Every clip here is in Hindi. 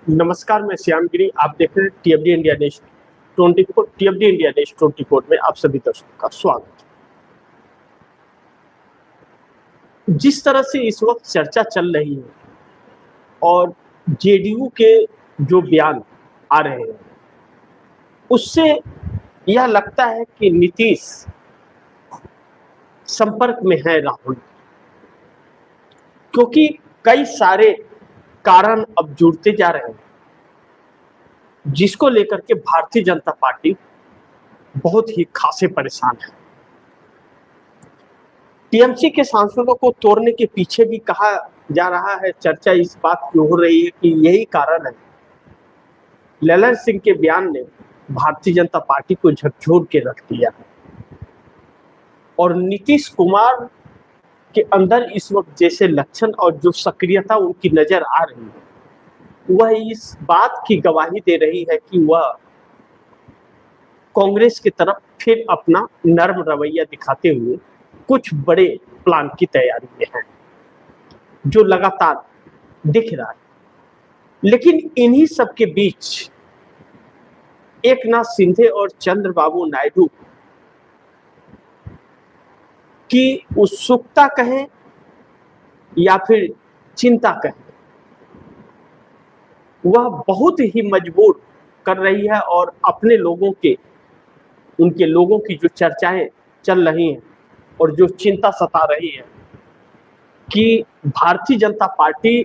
नमस्कार, मैं श्याम गिरी। आप देख रहे हैं टीएफडी इंडिया नेश 24 टीएफडी इंडिया नेश 24 में आप सभी दर्शकों का स्वागत है। जिस तरह से इस वक्त चर्चा चल रही है और जेडीयू के जो बयान आ रहे हैं, उससे यह लगता है कि नीतीश संपर्क में है राहुल, क्योंकि कई सारे कारण अब जुड़ते जा रहे हैं, जिसको लेकर के भारतीय जनता पार्टी बहुत ही खासे परेशान है। टीएमसी के सांसदों को तोड़ने के पीछे भी कहा जा रहा है, चर्चा इस बात की हो रही है कि यही कारण है। ललन सिंह के बयान ने भारतीय जनता पार्टी को झकझोर के रख दिया है और नीतीश कुमार के अंदर इस वक्त जैसे लक्षण और जो सक्रियता उनकी नजर आ रही है, वह इस बात की गवाही दे रही है कि वह कांग्रेस की तरफ फिर अपना नर्म रवैया दिखाते हुए कुछ बड़े प्लान की तैयारी में है, जो लगातार दिख रहा है। लेकिन इन्हीं सब के बीच एकनाथ शिंदे और चंद्रबाबू नायडू की उत्सुकता कहें या फिर चिंता कहें, वह बहुत ही मजबूर कर रही है और अपने लोगों के उनके लोगों की जो चर्चाएं चल रही हैं और जो चिंता सता रही है कि भारतीय जनता पार्टी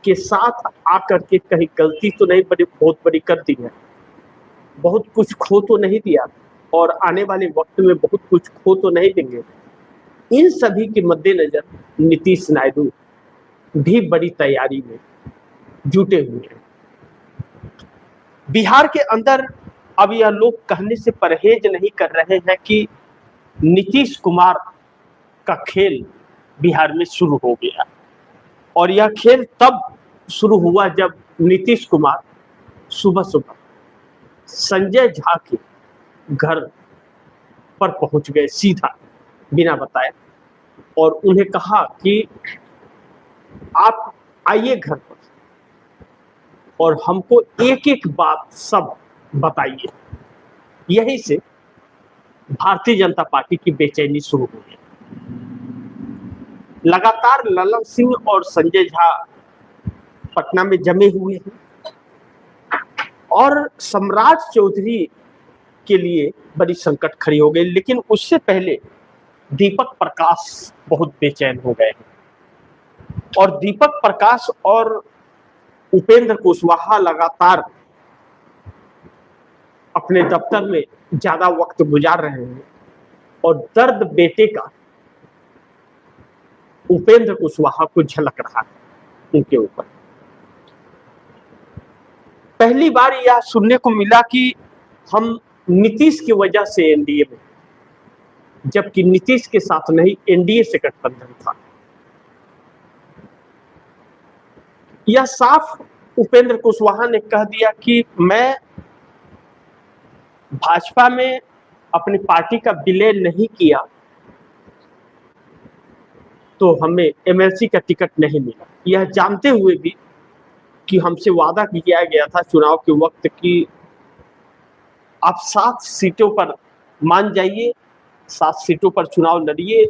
के साथ आकर के कहीं गलती तो नहीं बहुत बड़ी कर दी है, बहुत कुछ खो तो नहीं दिया और आने वाले वक्त में बहुत कुछ खो तो नहीं देंगे। इन सभी के मद्देनजर नीतीश नायडू भी बड़ी तैयारी में जुटे हुए हैं। बिहार के अंदर अब यह लोग कहने से परहेज नहीं कर रहे हैं कि नीतीश कुमार का खेल बिहार में शुरू हो गया और यह खेल तब शुरू हुआ जब नीतीश कुमार सुबह सुबह संजय झा के घर पर पहुंच गए, सीधा बिना बताए, और उन्हें कहा कि आप आइए घर पर और हमको एक एक बात सब बताइए। यही से भारतीय जनता पार्टी की बेचैनी शुरू हो गई। लगातार ललन सिंह और संजय झा पटना में जमे हुए हैं और सम्राट चौधरी के लिए बड़ी संकट खड़ी हो गई। लेकिन उससे पहले दीपक प्रकाश बहुत बेचैन हो गए और दीपक प्रकाश और उपेंद्र कुशवाहा लगातार अपने दफ्तर में ज्यादा वक्त गुजार रहे हैं और दर्द बेटे का उपेंद्र कुशवाहा को झलक रहा है उनके ऊपर। पहली बार यह सुनने को मिला कि हम नीतीश की वजह से एनडीए में, जबकि नीतीश के साथ नहीं एनडीए से गठबंधन था। यह साफ उपेंद्र कुशवाहा ने कह दिया कि मैं भाजपा में अपनी पार्टी का विलय नहीं किया तो हमें एमएलसी का टिकट नहीं मिला, यह जानते हुए भी कि हमसे वादा किया गया था चुनाव के वक्त कि आप 7 सीटों पर मान जाइए, 7 सीटों पर चुनाव लड़िए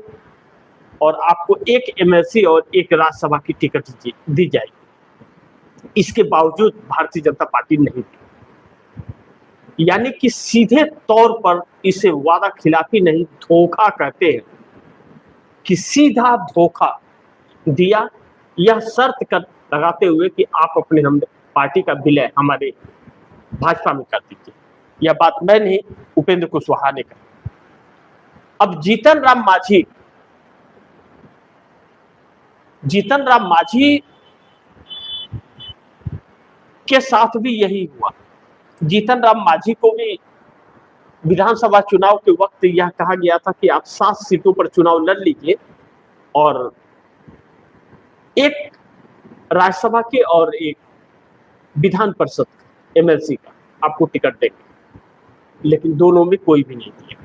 और आपको एक एमएलसी और एक राज्यसभा की टिकट दी जाएगी। इसके बावजूद भारतीय जनता पार्टी नहीं दी, यानी कि सीधे तौर पर इसे वादा खिलाफी नहीं, धोखा कहते हैं कि सीधा धोखा दिया, यह शर्त कर लगाते हुए कि आप अपने हम पार्टी का विलय हमारे भाजपा में कर दीजिए। यह बात मैं नहीं, उपेंद्र कुशवाहा ने कहा। अब जीतन राम मांझी के साथ भी यही हुआ। जीतन राम मांझी को भी विधानसभा चुनाव के वक्त यह कहा गया था कि आप 7 सीटों पर चुनाव लड़ लीजिए और एक राज्यसभा के और एक विधान परिषद एमएलसी का आपको टिकट देंगे, लेकिन दोनों में कोई भी नहीं दिया।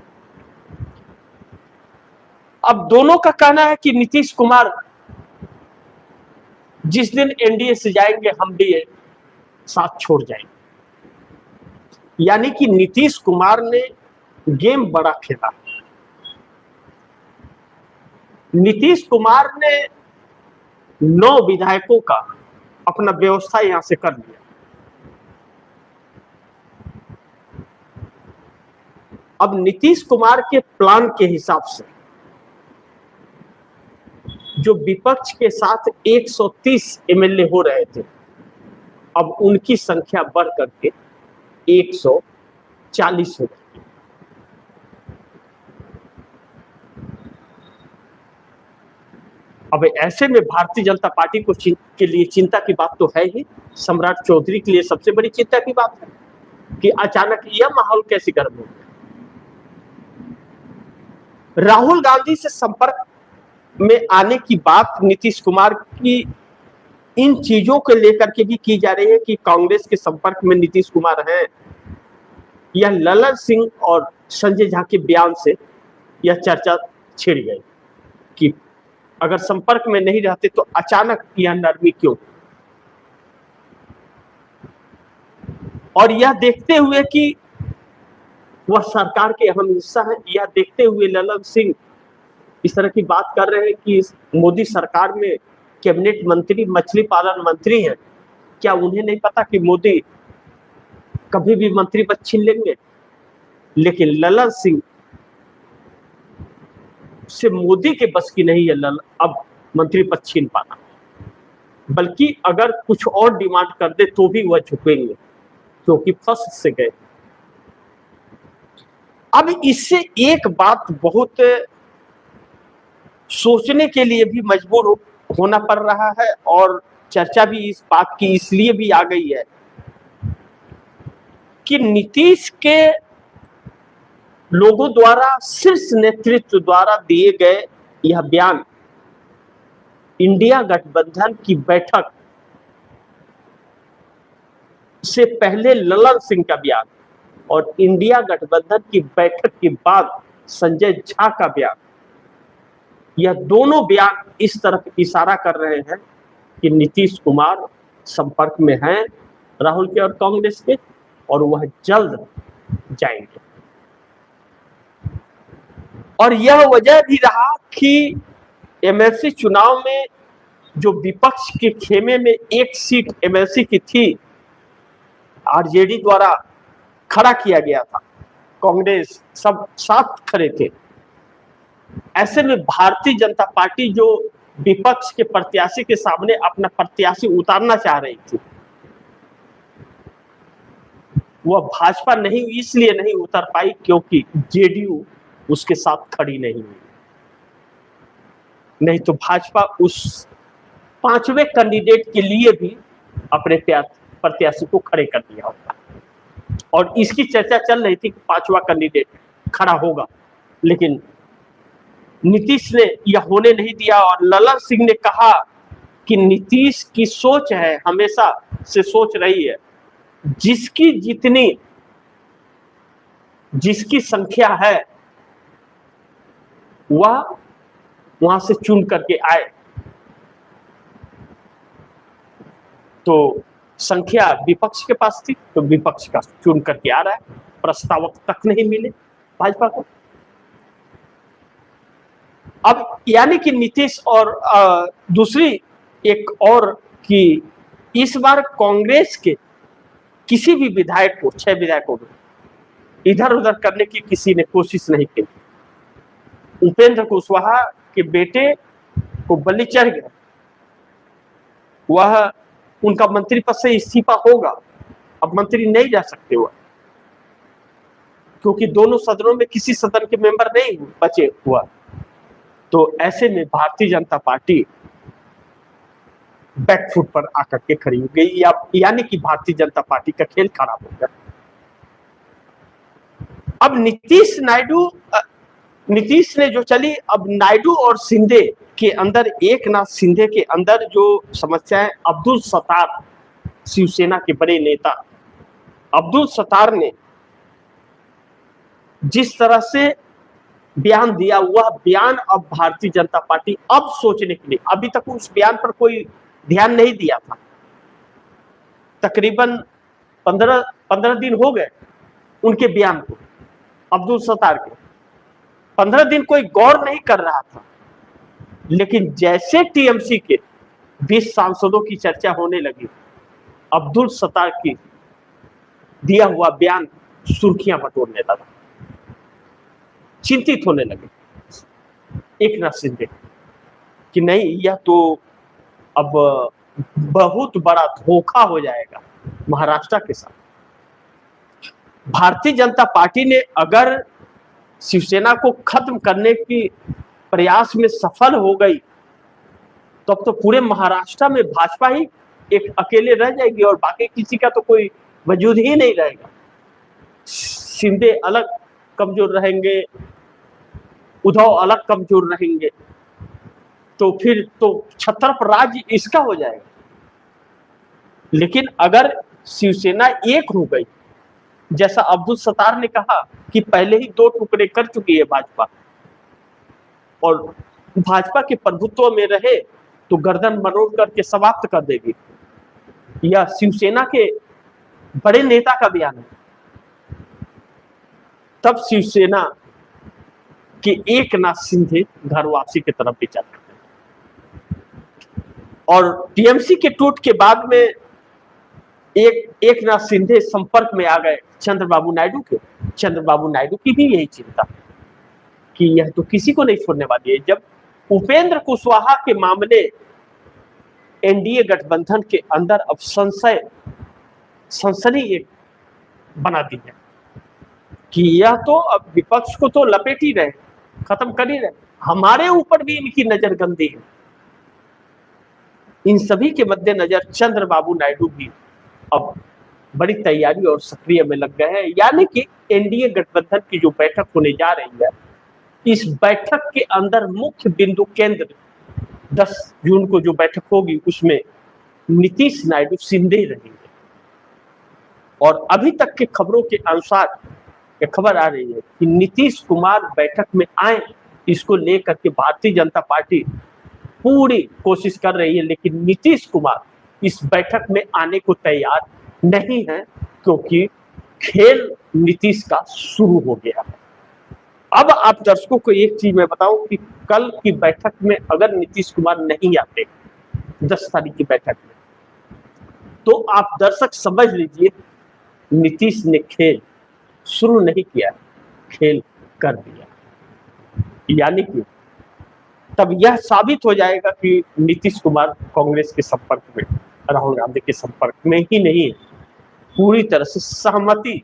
अब दोनों का कहना है कि नीतीश कुमार जिस दिन एनडीए से जाएंगे हम भी साथ छोड़ जाएंगे। यानी कि नीतीश कुमार ने गेम बड़ा खेला। नीतीश कुमार ने 9 विधायकों का अपना व्यवस्था यहां से कर लिया। अब नीतीश कुमार के प्लान के हिसाब से जो विपक्ष के साथ 130 एमएलए हो रहे थे, अब उनकी संख्या बढ़ करके 140 हो गई। अब ऐसे में भारतीय जनता पार्टी को के लिए चिंता की बात तो है ही। सम्राट चौधरी के लिए सबसे बड़ी चिंता की बात है कि अचानक यह माहौल कैसे गर्म हो गया। राहुल गांधी से संपर्क में आने की बात नीतीश कुमार की इन चीजों को लेकर के भी की जा रही है कि कांग्रेस के संपर्क में नीतीश कुमार हैं। यह ललन सिंह और संजय झा के बयान से यह चर्चा छिड़ गई कि अगर संपर्क में नहीं रहते तो अचानक यह नरमी क्यों। और यह देखते हुए कि वह सरकार के अहम हिस्सा है, यह देखते हुए ललन सिंह इस तरह की बात कर रहे हैं कि मोदी सरकार में कैबिनेट मंत्री मछली पालन मंत्री हैं, क्या उन्हें नहीं पता कि मोदी कभी भी मंत्री पद छीन लेंगे। लेकिन ललन सिंह से मोदी के बस की नहीं है अब मंत्री पद छीन पाना, बल्कि अगर कुछ और डिमांड कर दे तो भी वह झुकेंगे क्योंकि फंस से गए। अब इससे एक बात बहुत सोचने के लिए भी मजबूर होना पड़ रहा है और चर्चा भी इस बात की इसलिए भी आ गई है कि नीतीश के लोगों द्वारा, शीर्ष नेतृत्व द्वारा दिए गए यह बयान इंडिया गठबंधन की बैठक से पहले ललन सिंह का बयान और इंडिया गठबंधन की बैठक के बाद संजय झा का बयान, यह दोनों बयान इस तरफ इशारा कर रहे हैं कि नीतीश कुमार संपर्क में हैं राहुल के और कांग्रेस के और वह जल्द जाएंगे। और यह वजह भी रहा कि एमएलसी चुनाव में जो विपक्ष के खेमे में एक सीट एमएलसी की थी, आरजेडी द्वारा खड़ा किया गया था, कांग्रेस सब साथ खड़े थे। ऐसे में भारतीय जनता पार्टी जो विपक्ष के प्रत्याशी के सामने अपना प्रत्याशी उतारना चाह रही थी, वह भाजपा नहीं इसलिए नहीं उतर पाई क्योंकि जेडीयू उसके साथ खड़ी नहीं हुई। नहीं तो भाजपा उस 5वें कैंडिडेट के लिए भी अपने प्रत्याशी को खड़े कर दिया होता और इसकी चर्चा चल रही थी कि 5वां कैंडिडेट खड़ा होगा, लेकिन नीतीश ने यह होने नहीं दिया। और ललन सिंह ने कहा कि नीतीश की सोच है, हमेशा से सोच रही है, जिसकी संख्या है वह वहां से चुन करके आए। तो संख्या विपक्ष के पास थी तो विपक्ष का चुन करके आ रहा है, प्रस्तावक तक नहीं मिले भाजपा को। अब यानी कि नीतीश और दूसरी एक और कि इस बार कांग्रेस के किसी भी विधायक को, 6 विधायकों को इधर उधर करने की किसी ने कोशिश नहीं की। उपेंद्र कुशवाहा के बेटे को बलि चढ़ गया, वह उनका मंत्री पद से इस्तीफा होगा, अब मंत्री नहीं जा सकते वह, क्योंकि दोनों सदनों में किसी सदन के मेंबर नहीं बचे हुआ। तो ऐसे में भारतीय जनता पार्टी बैकफुट पर आकर के खड़ी हो गई, यानी कि भारतीय जनता पार्टी का खेल खराब हो गया। अब नीतीश ने जो चली, अब नायडू और शिंदे के अंदर, एकनाथ शिंदे के अंदर जो समस्या है, अब्दुल सत्तार शिवसेना के बड़े नेता अब्दुल सत्तार ने जिस तरह से बयान दिया, वह बयान अब भारतीय जनता पार्टी अब सोचने के लिए, अभी तक उस बयान पर कोई ध्यान नहीं दिया था, तकरीबन 15 दिन हो गए उनके बयान को, अब्दुल सत्तार के। 15 दिन कोई गौर नहीं कर रहा था, लेकिन जैसे टीएमसी के 20 सांसदों की चर्चा होने लगी, अब्दुल सत्तार की दिया हुआ बयान सुर्खियां बटोरने लगा। चिंतित होने लगे एकनाथ शिंदे कि नहीं, यह तो अब बहुत बड़ा धोखा हो जाएगा महाराष्ट्र के साथ। भारतीय जनता पार्टी ने अगर शिवसेना को खत्म करने की प्रयास में सफल हो गई, तो अब तो पूरे महाराष्ट्र में भाजपा ही एक अकेले रह जाएगी और बाकी किसी का तो कोई वजूद ही नहीं रहेगा। शिंदे अलग कमजोर रहेंगे, उद्धव अलग कमजोर रहेंगे, तो फिर तो छत्रप राज्य इसका हो जाएगा। लेकिन अगर शिवसेना एक हो गई, जैसा अब्दुल सत्तार ने कहा कि पहले ही 2 टुकड़े कर चुकी है भाजपा, और भाजपा के प्रभुत्व में रहे तो गर्दन मरोड़ करके समाप्त कर देगी, यह शिवसेना के बड़े नेता का बयान है। तब शिवसेना के एकनाथ शिंदे घर वापसी की तरफ विचार करते हैं, और टीएमसी के टूट के बाद में एकनाथ शिंदे संपर्क में आ गए चंद्रबाबू नायडू के। चंद्रबाबू नायडू की भी यही चिंता कि यह तो किसी को नहीं छोड़ने वाली है। जब उपेंद्र कुशवाहा के मामले एनडीए गठबंधन के अंदर अब सनसनी एक बना दी है कि यह तो अब विपक्ष को तो लपेट ही रहे, खत्म कर ही रहे, हमारे ऊपर भी इनकी नजरगंदी है। इन सभी के मद्देनजर चंद्रबाबू नायडू भी अब बड़ी तैयारी और सक्रिय में लग गए हैं। यानी कि एनडीए गठबंधन की जो बैठक होने जा रही है, इस बैठक के अंदर मुख्य बिंदु केंद्र 10 जून को जो बैठक होगी उसमें नीतीश नायडू शिंदे रहेंगे। और अभी तक के खबरों के अनुसार यह खबर आ रही है कि नीतीश कुमार बैठक में आए, इसको लेकर के भारतीय जनता पार्टी पूरी कोशिश कर रही है, लेकिन नीतीश कुमार इस बैठक में आने को तैयार नहीं है, क्योंकि खेल नीतीश का शुरू हो गया है। अब आप दर्शकों को एक चीज मैं बताऊं कि कल की बैठक में अगर नीतीश कुमार नहीं आते 10 तारीख की बैठक में, तो आप दर्शक समझ लीजिए नीतीश ने खेल शुरू नहीं किया, खेल कर दिया। यानी कि तब यह साबित हो जाएगा कि नीतीश कुमार कांग्रेस के संपर्क में, राहुल गांधी के संपर्क में ही नहीं है, पूरी तरह से सहमति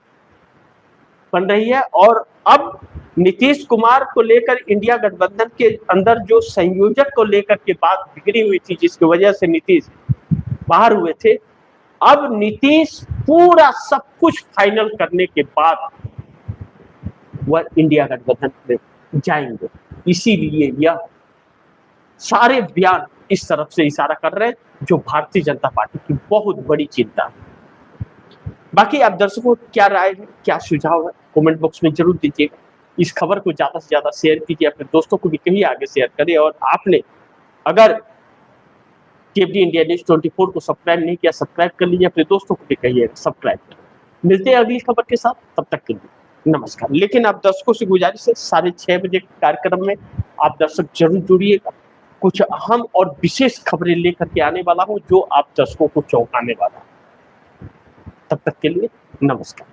बन रही है। और अब नीतीश कुमार को लेकर इंडिया गठबंधन के अंदर जो संयोजक को लेकर के बात बिगड़ी हुई थी, जिसकी वजह से नीतीश बाहर हुए थे, अब नीतीश पूरा सब कुछ फाइनल करने के बाद वह इंडिया गठबंधन में जाएंगे। इसीलिए यह सारे बयान इस तरफ से इशारा कर रहे हैं, जो भारतीय जनता पार्टी की बहुत बड़ी चिंता है। बाकी आप दर्शकों क्या राय है, क्या सुझाव है, कमेंट बॉक्स में जरूर दीजिएगा। इस खबर को ज्यादा से ज्यादा शेयर कीजिए, अपने दोस्तों को भी कहीं आगे शेयर करें। और आपने अगर केबडी इंडिया न्यूज 24 को सब्सक्राइब नहीं किया, सब्सक्राइब कर लीजिए, अपने दोस्तों को भी कहिए सब्सक्राइब करें। मिलते हैं अगली खबर के साथ, तब तक के लिए नमस्कार। लेकिन आप दर्शकों से गुजारिश है, 6:30 बजे कार्यक्रम में आप दर्शक जरूर जुड़िएगा। कुछ अहम और विशेष खबरें लेकर के आने वाला हूं, जो आप दर्शकों को चौंकाने वाला है। तब तक के लिए नमस्कार।